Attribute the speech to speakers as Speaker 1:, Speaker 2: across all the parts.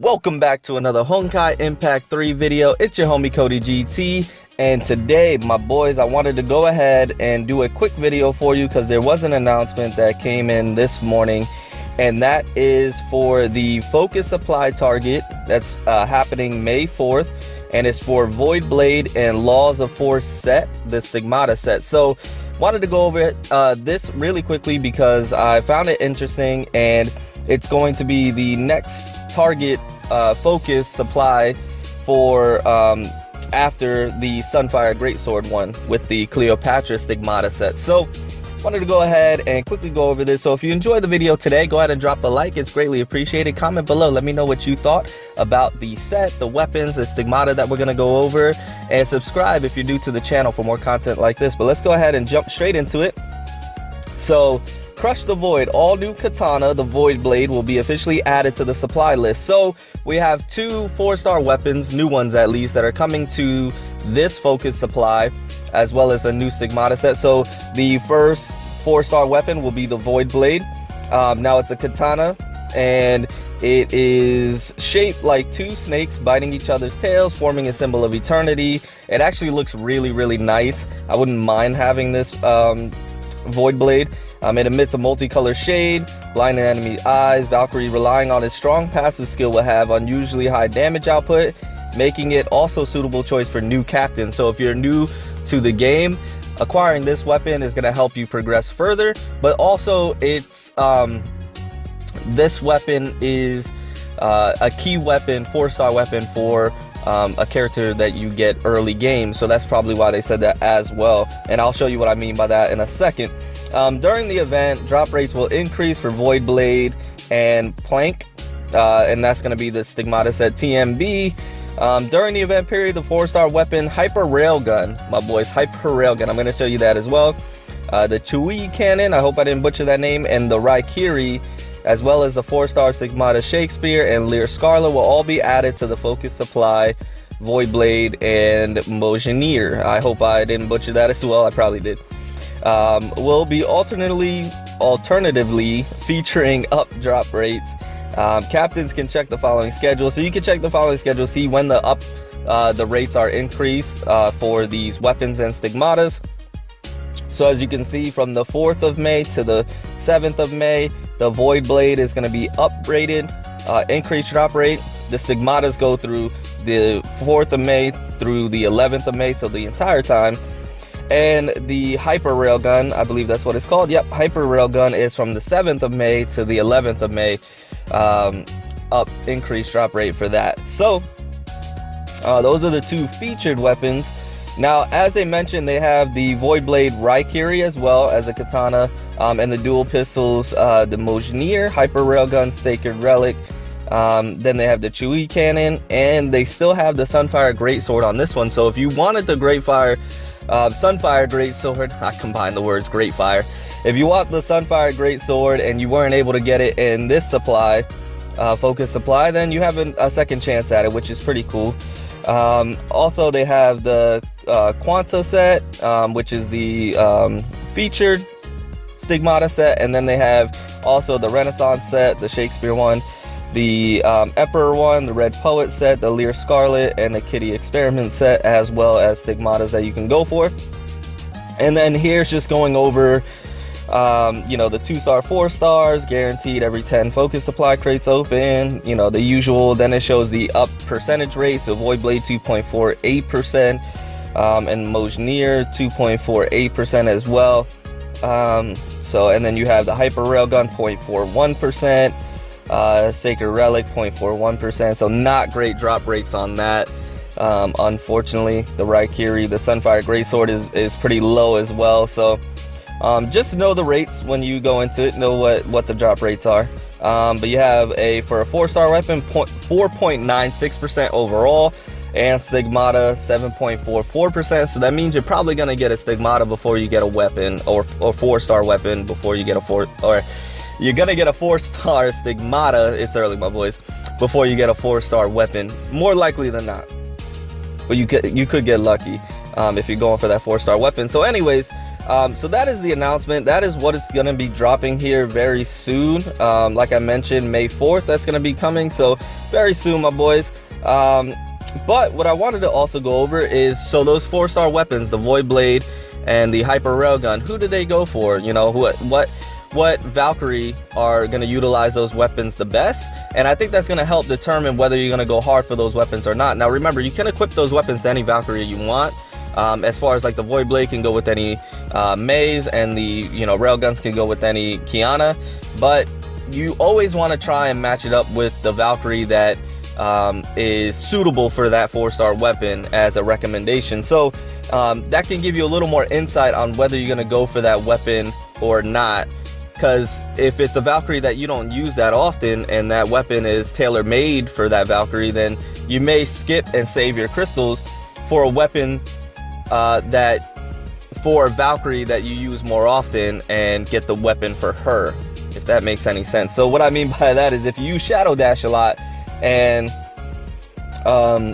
Speaker 1: Welcome back to another Honkai Impact 3 video. It's your homie Cody GT, and today, my boys, I wanted to go ahead and do a quick video for you because there was an announcement that came in this morning, and that is for the Focus Supply target that's happening May 4th, and it's for Void Blade and Laws of Force set, the Stigmata set. So wanted to go over this really quickly because I found it interesting, and it's going to be the next target focus supply for after the Sunfire Greatsword one with the Cleopatra Stigmata set. So wanted to go ahead and quickly go over this. So if you enjoyed the video today, go ahead and drop a like. It's greatly appreciated. Comment below, let me know what you thought about the set, the weapons, the Stigmata that we're going to go over, and subscribe if you're new to the channel for more content like this. But let's go ahead and jump straight into it. So Crush the Void, all new katana, the Void Blade, will be officially added to the supply list. So we have two 4-star weapons, new ones at least, that are coming to this focus supply, as well as a new Stigmata set. So the first 4-star weapon will be the Void Blade. Now it's a katana, and it is shaped like two snakes biting each other's tails, forming a symbol of eternity. It actually looks really, really nice. I wouldn't mind having this Void Blade. It emits a multicolored shade, blinding enemy eyes. Valkyrie, relying on his strong passive skill, will have unusually high damage output, making it also a suitable choice for new captains. So if you're new to the game, acquiring this weapon is going to help you progress further. But also, it's this weapon is a key weapon, 4-star weapon for a character that you get early game. So that's probably why they said that as well, and I'll show you what I mean by that in a second. During the event, drop rates will increase for Void Blade and Plank, and that's going to be the Stigmata set TMB. During the event period, the 4-star weapon Hyper Railgun, my boys, Hyper Railgun, I'm going to show you that as well. The Chui Cannon, I hope I didn't butcher that name, and the Raikiri, as well as the 4-star Stigmata Shakespeare and Lear Scarlet, will all be added to the Focus Supply, Void Blade, and Mojangir. I hope I didn't butcher that as well. I probably did. Will be alternatively featuring up drop rates. Captains can check the following schedule. So you can check the following schedule, see when the rates are increased for these weapons and Stigmatas. So as you can see, from the 4th of May to the 7th of May, the Void Blade is going to be upgraded, increased drop rate. The Stigmatas go through the 4th of May through the 11th of May, so the entire time. And the Hyper Railgun, I believe that's what it's called. Yep, Hyper Railgun is from the 7th of May to the 11th of May, increased drop rate for that. So those are the two featured weapons. Now, as they mentioned, they have the Void Blade Raikiri as well as a katana, and the dual pistols, the Mojangir, Hyper Railgun, Sacred Relic. Then they have the Chui Cannon, and they still have the Sunfire Greatsword on this one. So if you wanted the Sunfire Greatsword, I combined the words, Great Fire. If you want the Sunfire Greatsword and you weren't able to get it in this supply, Focus Supply, then you have a second chance at it, which is pretty cool. Also, they have the Quanta set, which is the featured Stigmata set, and then they have also the Renaissance set, the Shakespeare one, the Emperor one, the Red Poet set, the Lear Scarlet, and the Kitty Experiment set, as well as Stigmatas that you can go for. And then here's just going over you know, the 2-star, 4-stars, guaranteed every 10 Focus Supply crates open, you know, the usual. Then it shows the up percentage rate, so Void Blade 2.48%, and Mojangir 2.48% as well. So, and then you have the Hyper Railgun 0.41%, Sacred Relic 0.41%, so not great drop rates on that. Unfortunately, the Raikiri, the Sunfire Greatsword is pretty low as well. So just know the rates when you go into it, know what the drop rates are. But you have for a 4-star weapon, 4.96% overall, and Stigmata 7.44%. So that means you're probably gonna get a Stigmata before you get a weapon, or 4-star weapon before you get you're gonna get a 4-star Stigmata. It's early, my boys, before you get a 4-star weapon, more likely than not. But you could get lucky if you're going for that 4-star weapon. So anyways, So that is the announcement. That is what is going to be dropping here very soon. Like I mentioned, May 4th, that's going to be coming. So very soon, my boys. But what I wanted to also go over is, so those 4-star weapons, the Void Blade and the Hyper Railgun, who did they go for? You know, what Valkyrie are going to utilize those weapons the best? And I think that's going to help determine whether you're going to go hard for those weapons or not. Now remember, you can equip those weapons to any Valkyrie you want. As far as like the Void Blade can go with any Maze, and the, you know, Railguns can go with any Kiana, but you always want to try and match it up with the Valkyrie that is suitable for that 4-star weapon as a recommendation. So that can give you a little more insight on whether you're going to go for that weapon or not. Because if it's a Valkyrie that you don't use that often and that weapon is tailor-made for that Valkyrie, then you may skip and save your crystals for a weapon for Valkyrie that you use more often and get the weapon for her, if that makes any sense. So what I mean by that is, if you use Shadow Dash a lot and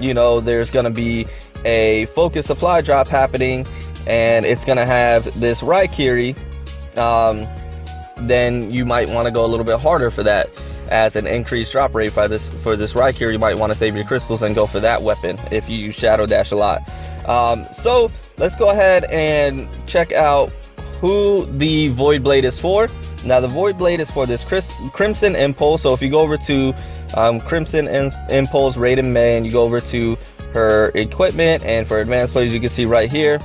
Speaker 1: you know, there's gonna be a focus supply drop happening and it's gonna have this Raikiri, then you might want to go a little bit harder for that as an increased drop rate for this Raikiri. You might want to save your crystals and go for that weapon if you use Shadow Dash a lot. So let's go ahead and check out who the Void Blade is for. Now the Void Blade is for this Crimson Impulse. So if you go over to Crimson Impulse Raiden May and you go over to her equipment, and for advanced players, you can see right here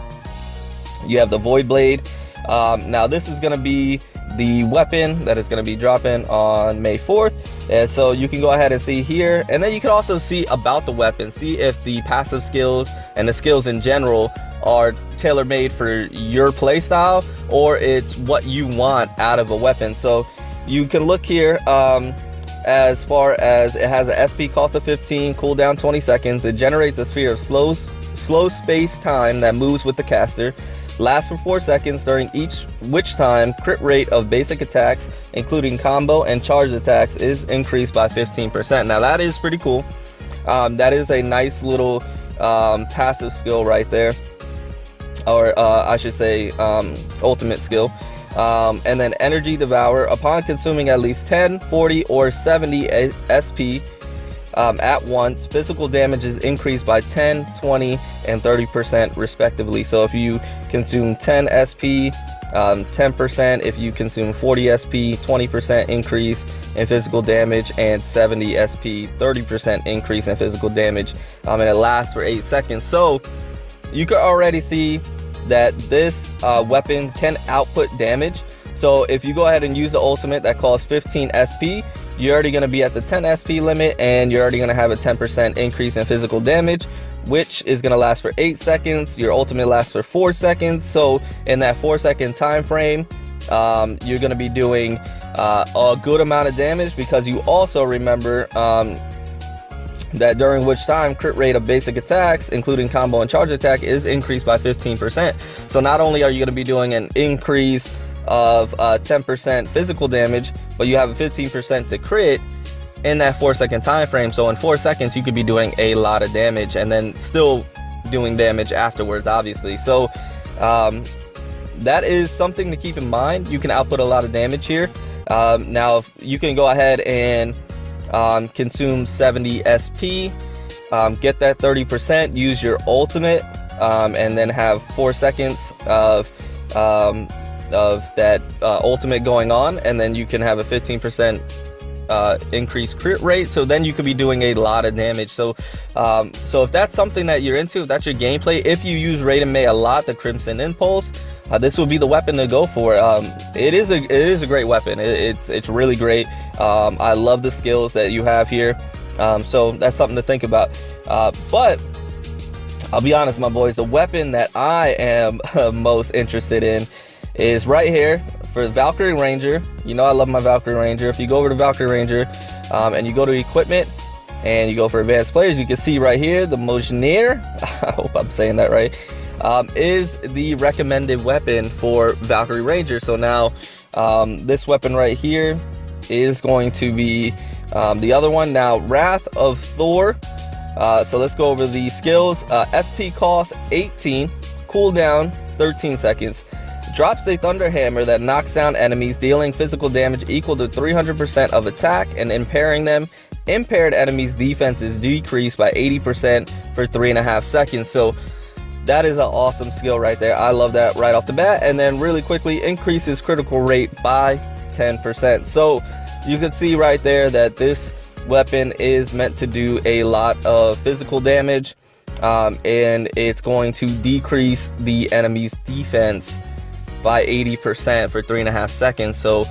Speaker 1: you have the Void Blade. Now this is going to be the weapon that is going to be dropping on May 4th, and so you can go ahead and see here, and then you can also see about the weapon, see if the passive skills and the skills in general are tailor-made for your playstyle, or it's what you want out of a weapon. So you can look here, as far as it has an SP cost of 15, cooldown 20 seconds. It generates a sphere of slow space time that moves with the caster, lasts for 4 seconds, during which time crit rate of basic attacks, including combo and charge attacks, is increased by 15%. Now that is pretty cool. That is a nice little passive skill right there, or I should say ultimate skill. And then Energy Devour. Upon consuming at least 10, 40, or 70 SP at once, physical damage is increased by 10, 20, and 30% respectively. So if you consume 10 SP, 10%. If you consume 40 SP, 20% increase in physical damage, and 70 SP, 30% increase in physical damage. And it lasts for 8 seconds. So you can already see that this weapon can output damage. So if you go ahead and use the ultimate that costs 15 SP, you're already going to be at the 10 SP limit, and you're already going to have a 10% increase in physical damage, which is going to last for 8 seconds. Your ultimate lasts for 4 seconds. So in that 4-second time frame, you're going to be doing a good amount of damage, because you also remember that during which time crit rate of basic attacks, including combo and charge attack, is increased by 15%. So not only are you going to be doing an increase of 10% physical damage, but you have a 15% to crit in that 4-second time frame. So in 4 seconds you could be doing a lot of damage, and then still doing damage afterwards, obviously. So that is something to keep in mind. You can output a lot of damage here. Now if you can go ahead and consume 70 SP, get that 30%, use your ultimate, and then have 4 seconds of that ultimate going on, and then you can have a 15% increased crit rate. So then you could be doing a lot of damage. So so if that's something that you're into, if that's your gameplay, if you use Raiden May a lot, the Crimson Impulse, this would be the weapon to go for. It is a great weapon. It's really great. I love the skills that you have here. So that's something to think about. But I'll be honest, my boys, the weapon that I am most interested in is right here for Valkyrie Ranger. You know I love my Valkyrie Ranger. If you go over to Valkyrie Ranger and you go to equipment and you go for advanced players, you can see right here the Mojnir, I hope I'm saying that right, is the recommended weapon for Valkyrie Ranger. So now this weapon right here is going to be the other one. Now Wrath of Thor. So let's go over the skills. SP cost 18, cooldown 13 seconds. drops a thunder hammer that knocks down enemies, dealing physical damage equal to 300% of attack and impairing them. Impaired enemies' defense is decreased by 80% for 3.5 seconds. So that is an awesome skill right there. I love that right off the bat. And then really quickly increases critical rate by 10%. So you can see right there that this weapon is meant to do a lot of physical damage, and it's going to decrease the enemy's defense by 80% for 3.5 seconds. So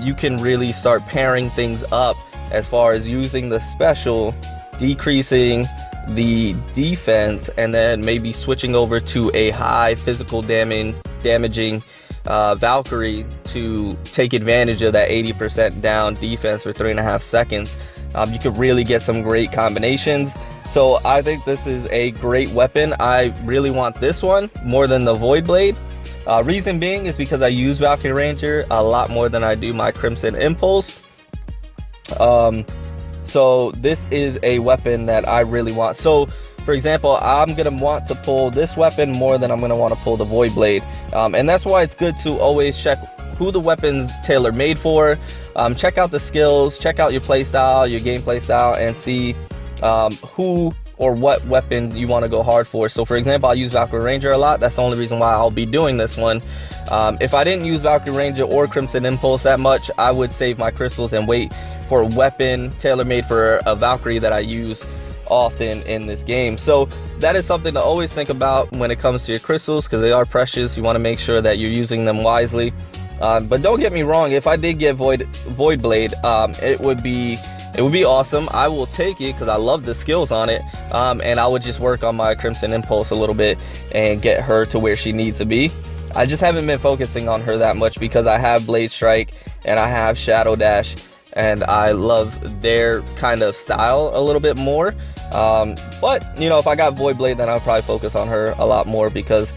Speaker 1: you can really start pairing things up as far as using the special, decreasing the defense, and then maybe switching over to a high physical damaging Valkyrie to take advantage of that 80% down defense for 3.5 seconds. You could really get some great combinations. So I think this is a great weapon. I really want this one more than the Void Blade. Reason being is because I use Valkyrie Ranger a lot more than I do my Crimson Impulse. So this is a weapon that I really want. So for example, I'm gonna want to pull this weapon more than I'm gonna want to pull the Void Blade, and that's why it's good to always check who the weapon's tailor-made for. Check out the skills, check out your playstyle, your gameplay style, and see who or what weapon you want to go hard for. So for example, I use Valkyrie Ranger a lot. That's the only reason why I'll be doing this one. If I didn't use Valkyrie Ranger or Crimson Impulse that much, I would save my crystals and wait for a weapon tailor-made for a Valkyrie that I use often in this game. So that is something to always think about when it comes to your crystals, because they are precious. You want to make sure that you're using them wisely. But don't get me wrong, if I did get Void Blade, it would be awesome. I will take it because I love the skills on it, and I would just work on my Crimson Impulse a little bit and get her to where she needs to be. I just haven't been focusing on her that much because I have Blade Strike and I have Shadow Dash, and I love their kind of style a little bit more. But you know, if I got Void Blade, then I'll probably focus on her a lot more, because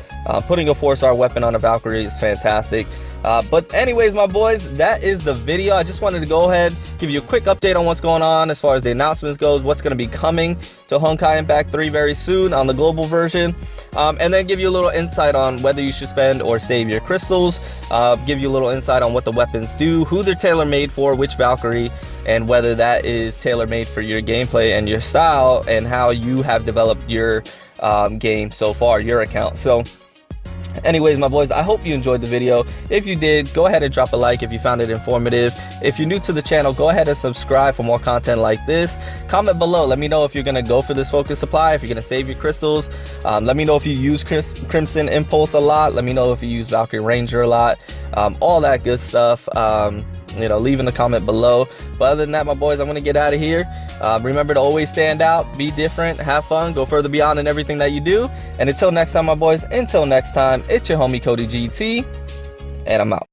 Speaker 1: putting a 4-star weapon on a Valkyrie is fantastic. But anyways, my boys, that is the video. I just wanted to go ahead, give you a quick update on what's going on as far as the announcements goes, what's going to be coming to Honkai Impact 3 very soon on the global version, and then give you a little insight on whether you should spend or save your crystals, give you a little insight on what the weapons do, who they're tailor-made for, which Valkyrie, and whether that is tailor-made for your gameplay and your style, and how you have developed your game so far, your account. So anyways, my boys, I hope you enjoyed the video. If you did, go ahead and drop a like if you found it informative. If you're new to the channel, go ahead and subscribe for more content like this. Comment below, let me know if you're going to go for this focus supply, if you're going to save your crystals. Let me know if you use Crimson Impulse a lot. Let me know if you use Valkyrie Ranger a lot. All that good stuff. You know, leave in the comment below. But other than that, my boys, I'm gonna get out of here. Remember to always stand out, be different, have fun, go further beyond in everything that you do. And until next time, my boys, until next time, it's your homie Cody GT, and I'm out.